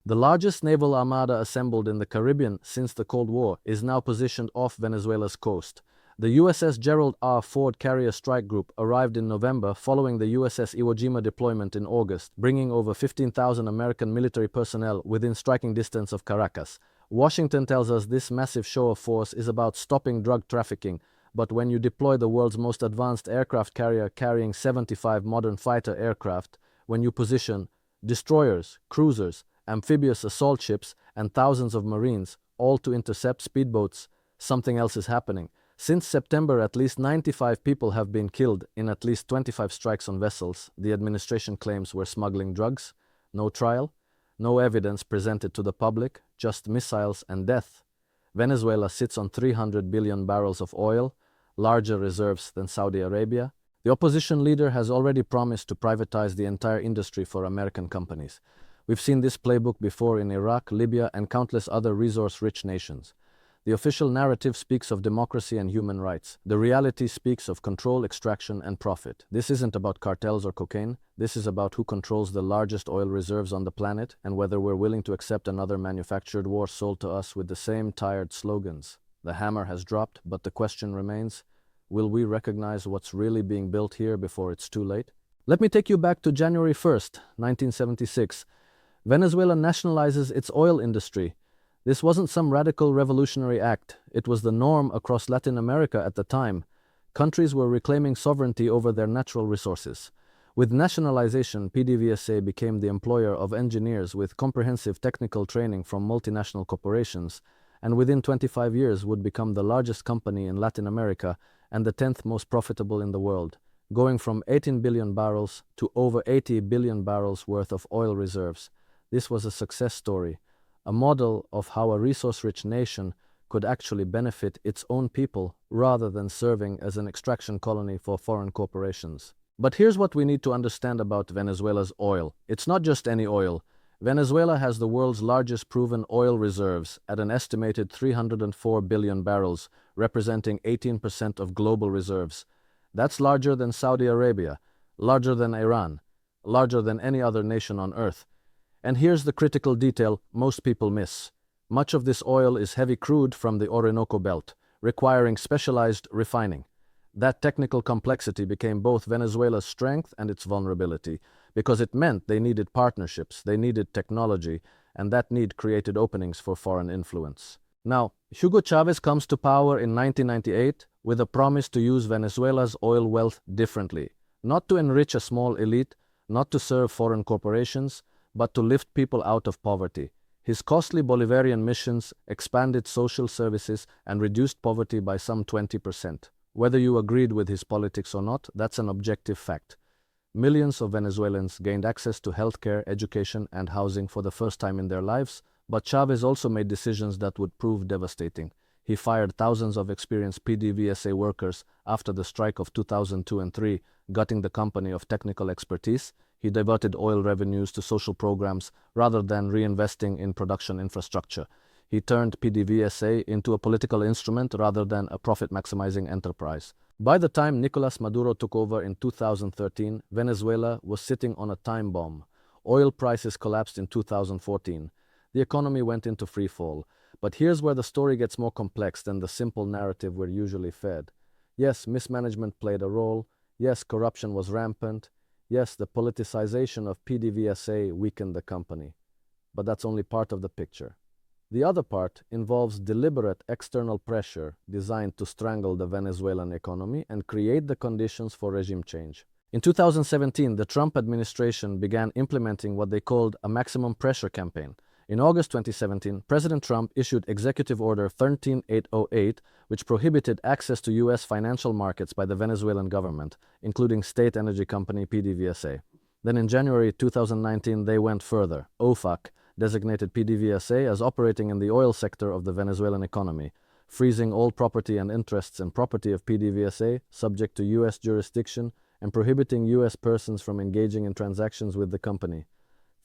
The largest naval armada assembled in the Caribbean since the Cold War is now positioned off Venezuela's coast. The USS Gerald R. Ford Carrier Strike Group arrived in November following the USS Iwo Jima deployment in August, bringing over 15,000 American military personnel within striking distance of Caracas. Washington tells us this massive show of force is about stopping drug trafficking, but when you deploy the world's most advanced aircraft carrier carrying 75 modern fighter aircraft, when you position destroyers, cruisers, amphibious assault ships, and thousands of Marines, all to intercept speedboats, something else is happening. Since September, at least 95 people have been killed in at least 25 strikes on vessels the administration claims were smuggling drugs. No trial, no evidence presented to the public, just missiles and death. Venezuela sits on 300 billion barrels of oil, larger reserves than Saudi Arabia. The opposition leader has already promised to privatize the entire industry for American companies. We've seen this playbook before in Iraq, Libya, and countless other resource-rich nations. The official narrative speaks of democracy and human rights. The reality speaks of control, extraction, and profit. This isn't about cartels or cocaine. This is about who controls the largest oil reserves on the planet and whether we're willing to accept another manufactured war sold to us with the same tired slogans. The hammer has dropped, but the question remains, will we recognize what's really being built here before it's too late? Let me take you back to January 1st, 1976. Venezuela nationalizes its oil industry. This wasn't some radical revolutionary act. It was the norm across Latin America at the time. Countries were reclaiming sovereignty over their natural resources. With nationalization, PDVSA became the employer of engineers with comprehensive technical training from multinational corporations, and within 25 years would become the largest company in Latin America and the 10th most profitable in the world, going from 18 billion barrels to over 80 billion barrels worth of oil reserves. This was a success story, a model of how a resource-rich nation could actually benefit its own people rather than serving as an extraction colony for foreign corporations. But here's what we need to understand about Venezuela's oil. It's not just any oil. Venezuela has the world's largest proven oil reserves at an estimated 304 billion barrels, representing 18% of global reserves. That's larger than Saudi Arabia, larger than Iran, larger than any other nation on earth. And here's the critical detail most people miss. Much of this oil is heavy crude from the Orinoco Belt, requiring specialized refining. That technical complexity became both Venezuela's strength and its vulnerability, because it meant they needed partnerships, they needed technology, and that need created openings for foreign influence. Now, Hugo Chavez comes to power in 1998 with a promise to use Venezuela's oil wealth differently, not to enrich a small elite, not to serve foreign corporations, but to lift people out of poverty. His costly Bolivarian missions expanded social services and reduced poverty by some 20%. Whether you agreed with his politics or not, that's an objective fact. Millions of Venezuelans gained access to healthcare, education, and housing for the first time in their lives, but Chavez also made decisions that would prove devastating. He fired thousands of experienced PDVSA workers after the strike of 2002 and 3, gutting the company of technical expertise. He diverted oil revenues to social programs rather than reinvesting in production infrastructure. He turned PDVSA into a political instrument rather than a profit-maximizing enterprise. By the time Nicolas Maduro took over in 2013, Venezuela was sitting on a time bomb. Oil prices collapsed in 2014. The economy went into free fall. But here's where the story gets more complex than the simple narrative we're usually fed. Yes, mismanagement played a role. Yes, corruption was rampant. Yes, the politicization of PDVSA weakened the company. But that's only part of the picture. The other part involves deliberate external pressure designed to strangle the Venezuelan economy and create the conditions for regime change. In 2017, the Trump administration began implementing what they called a maximum pressure campaign. In August 2017, President Trump issued Executive Order 13808, which prohibited access to U.S. financial markets by the Venezuelan government, including state energy company PDVSA. Then in January 2019, they went further. OFAC designated PDVSA as operating in the oil sector of the Venezuelan economy, freezing all property and interests in property of PDVSA subject to U.S. jurisdiction and prohibiting U.S. persons from engaging in transactions with the company.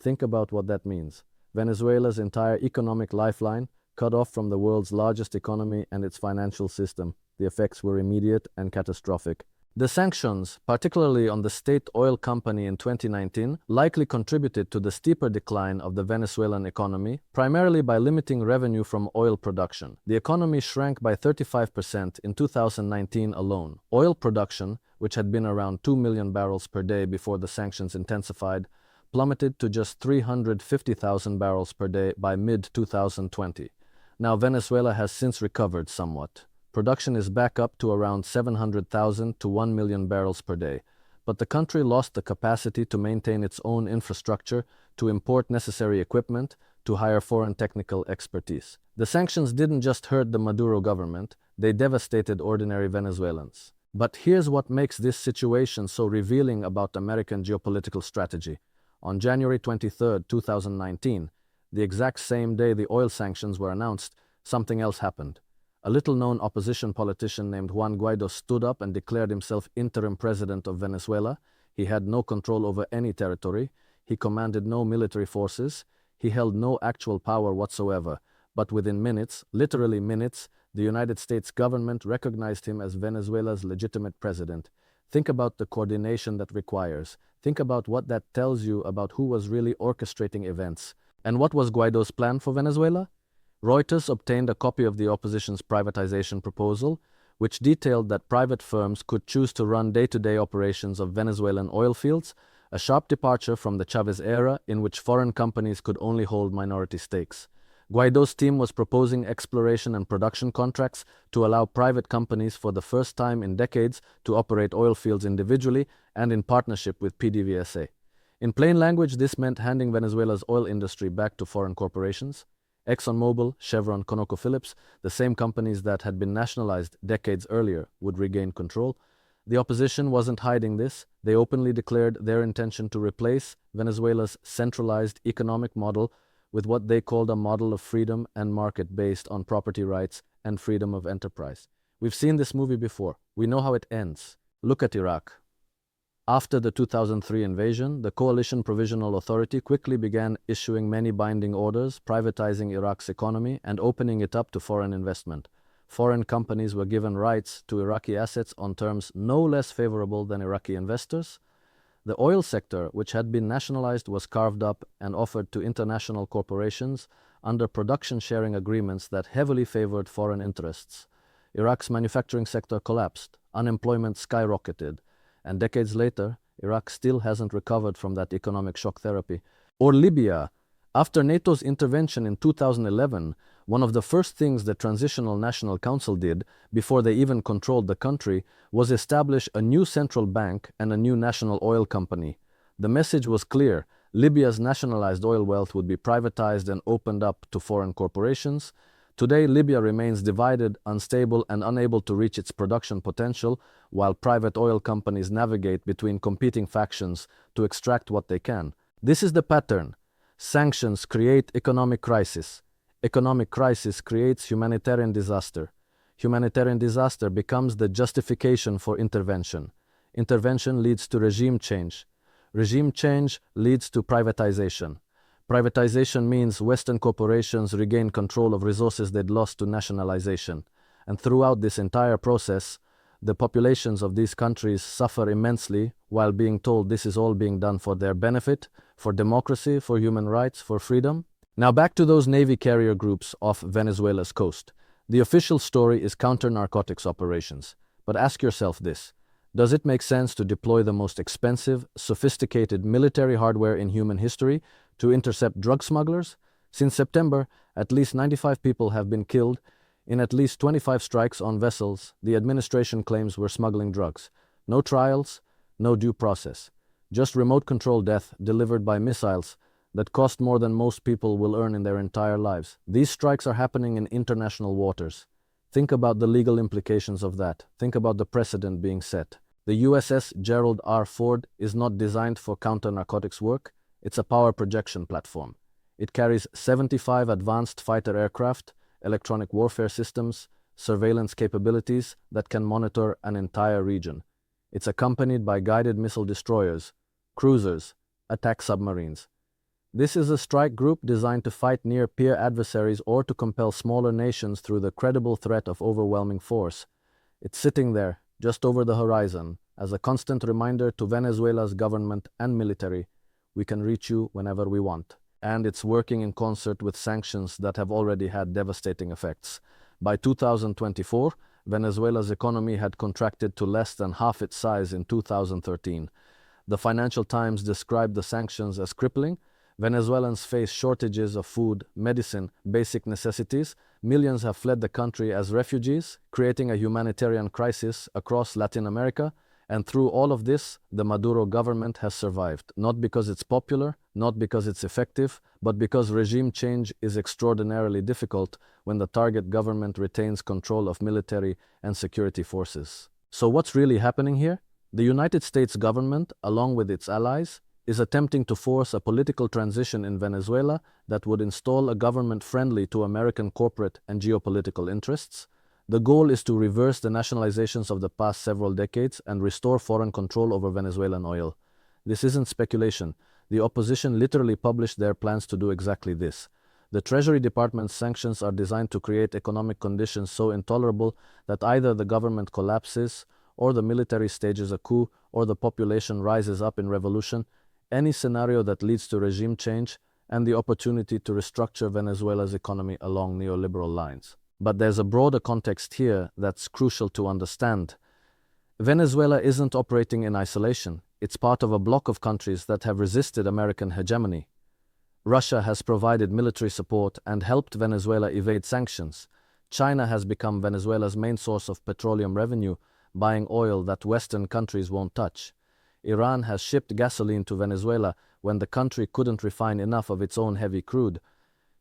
Think about what that means. Venezuela's entire economic lifeline cut off from the world's largest economy and its financial system. The effects were immediate and catastrophic. The sanctions, particularly on the state oil company in 2019, likely contributed to the steeper decline of the Venezuelan economy, primarily by limiting revenue from oil production. The economy shrank by 35% in 2019 alone. Oil production, which had been around 2 million barrels per day before the sanctions intensified, plummeted to just 350,000 barrels per day by mid-2020. Now Venezuela has since recovered somewhat. Production is back up to around 700,000 to 1 million barrels per day, but the country lost the capacity to maintain its own infrastructure, to import necessary equipment, to hire foreign technical expertise. The sanctions didn't just hurt the Maduro government, they devastated ordinary Venezuelans. But here's what makes this situation so revealing about American geopolitical strategy. On January 23, 2019, the exact same day the oil sanctions were announced, something else happened. A little-known opposition politician named Juan Guaido stood up and declared himself interim president of Venezuela. He had no control over any territory. He commanded no military forces. He held no actual power whatsoever. But within minutes, literally minutes, the United States government recognized him as Venezuela's legitimate president. Think about the coordination that requires. Think about what that tells you about who was really orchestrating events. And what was Guaido's plan for Venezuela? Reuters obtained a copy of the opposition's privatization proposal, which detailed that private firms could choose to run day-to-day operations of Venezuelan oil fields, a sharp departure from the Chavez era in which foreign companies could only hold minority stakes. Guaido's team was proposing exploration and production contracts to allow private companies for the first time in decades to operate oil fields individually and in partnership with PDVSA. In plain language, this meant handing Venezuela's oil industry back to foreign corporations. ExxonMobil, Chevron, ConocoPhillips, the same companies that had been nationalized decades earlier, would regain control. The opposition wasn't hiding this. They openly declared their intention to replace Venezuela's centralized economic model with what they called a model of freedom and market based on property rights and freedom of enterprise. We've seen this movie before. We know how it ends. Look at Iraq. After the 2003 invasion, the Coalition Provisional Authority quickly began issuing many binding orders, privatizing Iraq's economy and opening it up to foreign investment. Foreign companies were given rights to Iraqi assets on terms no less favorable than Iraqi investors. The oil sector, which had been nationalized, was carved up and offered to international corporations under production-sharing agreements that heavily favored foreign interests. Iraq's manufacturing sector collapsed, unemployment skyrocketed, and decades later, Iraq still hasn't recovered from that economic shock therapy. Or Libya. After NATO's intervention in 2011, one of the first things the Transitional National Council did, before they even controlled the country, was establish a new central bank and a new national oil company. The message was clear. Libya's nationalized oil wealth would be privatized and opened up to foreign corporations. Today, Libya remains divided, unstable, and unable to reach its production potential, while private oil companies navigate between competing factions to extract what they can. This is the pattern. Sanctions create economic crisis. Economic crisis creates humanitarian disaster. Humanitarian disaster becomes the justification for intervention. Intervention leads to regime change. Regime change leads to privatization. Privatization means Western corporations regain control of resources they'd lost to nationalization. And throughout this entire process, the populations of these countries suffer immensely while being told this is all being done for their benefit, for democracy, for human rights, for freedom. Now back to those Navy carrier groups off Venezuela's coast. The official story is counter-narcotics operations. But ask yourself this. Does it make sense to deploy the most expensive, sophisticated military hardware in human history to intercept drug smugglers? Since September, at least 95 people have been killed in at least 25 strikes on vessels the administration claims were smuggling drugs. No trials, no due process. Just remote control death delivered by missiles that cost more than most people will earn in their entire lives. These strikes are happening in international waters. Think about the legal implications of that. Think about the precedent being set. The USS Gerald R. Ford is not designed for counter-narcotics work. It's a power projection platform. It carries 75 advanced fighter aircraft, electronic warfare systems, surveillance capabilities that can monitor an entire region. It's accompanied by guided missile destroyers, cruisers, attack submarines. This is a strike group designed to fight near-peer adversaries or to compel smaller nations through the credible threat of overwhelming force. It's sitting there, just over the horizon, as a constant reminder to Venezuela's government and military, we can reach you whenever we want. And it's working in concert with sanctions that have already had devastating effects. By 2024, Venezuela's economy had contracted to less than half its size in 2013. The Financial Times described the sanctions as crippling. Venezuelans face shortages of food, medicine, basic necessities. Millions have fled the country as refugees, creating a humanitarian crisis across Latin America. And through all of this, the Maduro government has survived, not because it's popular, not because it's effective, but because regime change is extraordinarily difficult when the target government retains control of military and security forces. So what's really happening here? The United States government, along with its allies, is attempting to force a political transition in Venezuela that would install a government friendly to American corporate and geopolitical interests. The goal is to reverse the nationalizations of the past several decades and restore foreign control over Venezuelan oil. This isn't speculation. The opposition literally published their plans to do exactly this. The Treasury Department's sanctions are designed to create economic conditions so intolerable that either the government collapses, or the military stages a coup, or the population rises up in revolution, any scenario that leads to regime change and the opportunity to restructure Venezuela's economy along neoliberal lines. But there's a broader context here that's crucial to understand. Venezuela isn't operating in isolation. It's part of a bloc of countries that have resisted American hegemony. Russia has provided military support and helped Venezuela evade sanctions. China has become Venezuela's main source of petroleum revenue, buying oil that Western countries won't touch. Iran has shipped gasoline to Venezuela when the country couldn't refine enough of its own heavy crude.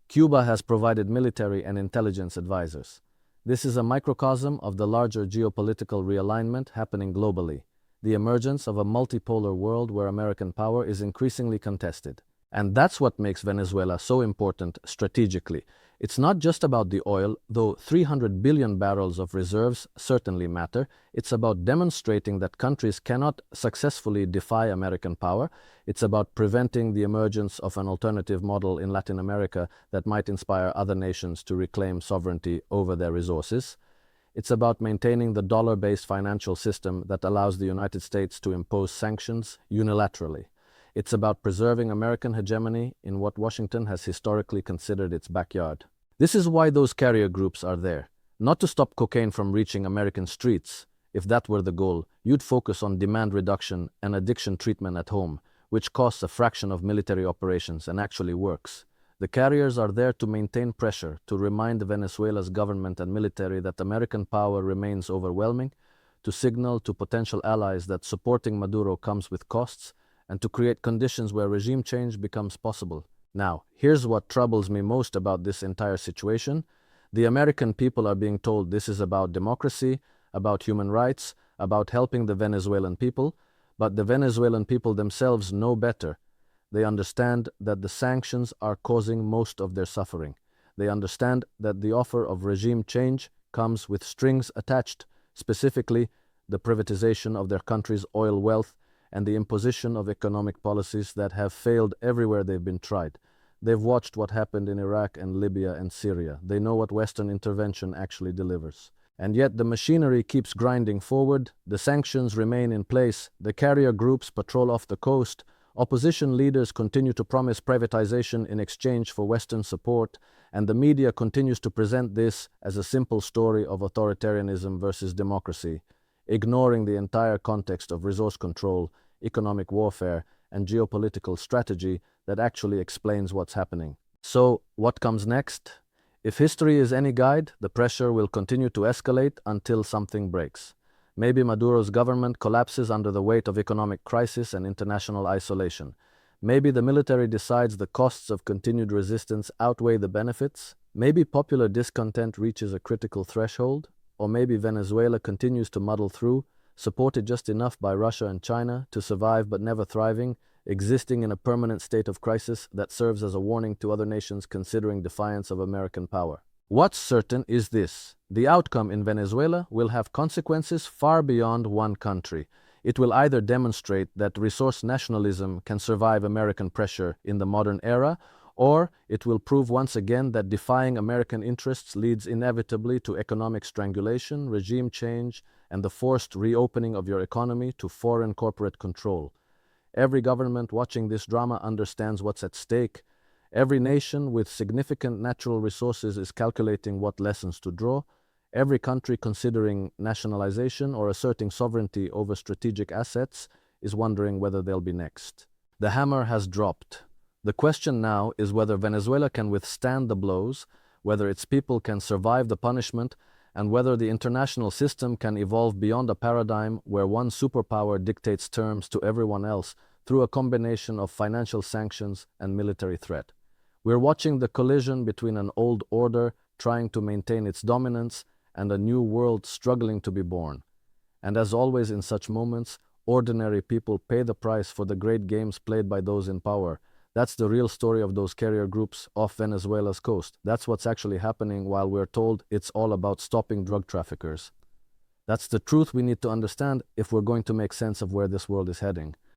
Cuba has provided military and intelligence advisors. This is a microcosm of the larger geopolitical realignment happening globally, the emergence of a multipolar world where American power is increasingly contested. And that's what makes Venezuela so important strategically. It's not just about the oil, though 300 billion barrels of reserves certainly matter. It's about demonstrating that countries cannot successfully defy American power. It's about preventing the emergence of an alternative model in Latin America that might inspire other nations to reclaim sovereignty over their resources. It's about maintaining the dollar-based financial system that allows the United States to impose sanctions unilaterally. It's about preserving American hegemony in what Washington has historically considered its backyard. This is why those carrier groups are there. Not to stop cocaine from reaching American streets. If that were the goal, you'd focus on demand reduction and addiction treatment at home, which costs a fraction of military operations and actually works. The carriers are there to maintain pressure, to remind Venezuela's government and military that American power remains overwhelming, to signal to potential allies that supporting Maduro comes with costs, and to create conditions where regime change becomes possible. Now, here's what troubles me most about this entire situation. The American people are being told this is about democracy, about human rights, about helping the Venezuelan people, but the Venezuelan people themselves know better. They understand that the sanctions are causing most of their suffering. They understand that the offer of regime change comes with strings attached, specifically the privatization of their country's oil wealth and the imposition of economic policies that have failed everywhere they've been tried. They've watched what happened in Iraq and Libya and Syria. They know what Western intervention actually delivers. And yet the machinery keeps grinding forward, the sanctions remain in place, the carrier groups patrol off the coast, opposition leaders continue to promise privatization in exchange for Western support, and the media continues to present this as a simple story of authoritarianism versus democracy, ignoring the entire context of resource control, economic warfare, and geopolitical strategy that actually explains what's happening. So, what comes next? If history is any guide, the pressure will continue to escalate until something breaks. Maybe Maduro's government collapses under the weight of economic crisis and international isolation. Maybe the military decides the costs of continued resistance outweigh the benefits. Maybe popular discontent reaches a critical threshold. Or maybe Venezuela continues to muddle through, supported just enough by Russia and China to survive but never thriving, existing in a permanent state of crisis that serves as a warning to other nations considering defiance of American power. What's certain is this: the outcome in Venezuela will have consequences far beyond one country. It will either demonstrate that resource nationalism can survive American pressure in the modern era, Or it will prove once again that defying American interests leads inevitably to economic strangulation, regime change, and the forced reopening of your economy to foreign corporate control. Every government watching this drama understands what's at stake. Every nation with significant natural resources is calculating what lessons to draw. Every country considering nationalization or asserting sovereignty over strategic assets is wondering whether they'll be next. The hammer has dropped. The question now is whether Venezuela can withstand the blows, whether its people can survive the punishment, and whether the international system can evolve beyond a paradigm where one superpower dictates terms to everyone else through a combination of financial sanctions and military threat. We're watching the collision between an old order trying to maintain its dominance and a new world struggling to be born. And as always in such moments, ordinary people pay the price for the great games played by those in power. That's the real story of those carrier groups off Venezuela's coast. That's what's actually happening while we're told it's all about stopping drug traffickers. That's the truth we need to understand if we're going to make sense of where this world is heading.